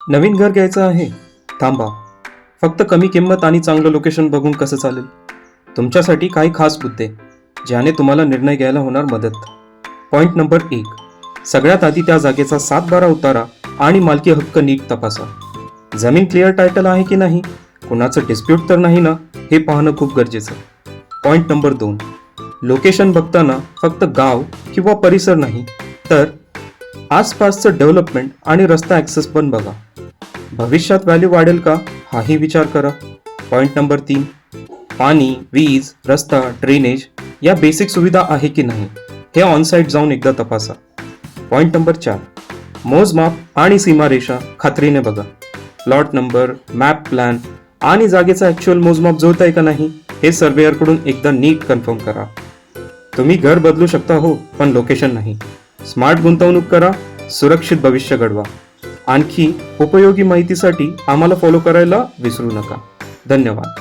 नवीन घर घ्यायचं आहे? थांबा. फक्त कमी किंमत आणि चांगलं लोकेशन बघून कसं चालेल? तुमच्यासाठी काही खास मुद्दे ज्याने तुम्हाला निर्णय घ्यायला होणार मदत. Point number 1. सगळ्यात आधी त्या जागेचा 7/12 उतारा आणि मालकी हक्क नीट तपासा. जमीन क्लिअर टायटल आहे की नाही, कुणाचं डिस्प्यूट तर नाही ना, हे पाहणं खूप गरजेचं. Point number 2. लोकेशन बघताना फक्त गाव किंवा परिसर नाही, तर आसपासचं डेव्हलपमेंट आणि रस्ता ॲक्सेस पण बघा. भविष्यात व्हॅल्यू वाढेल का, हाही विचार करा. Point number 3. पाणी, वीज, रस्ता, ड्रेनेज या बेसिक सुविधा आहे की नाही, हे ऑनसाईट जाऊन एकदा तपासा. Point number 4. मोजमाप आणि सीमारेषा खात्रीने बघा. प्लॉट नंबर, मॅप प्लॅन आणि जागेचा ॲक्च्युअल मोजमाप जुळत आहे का नाही, हे सर्वेअरकडून एकदा नीट कन्फर्म करा. तुम्ही घर बदलू शकता हो, पण लोकेशन नाही. स्मार्ट गुंतवणूक करा, सुरक्षित भविष्य घडवा. आणखी उपयोगी माहितीसाठी आम्हाला फॉलो करायला विसरू नका. धन्यवाद.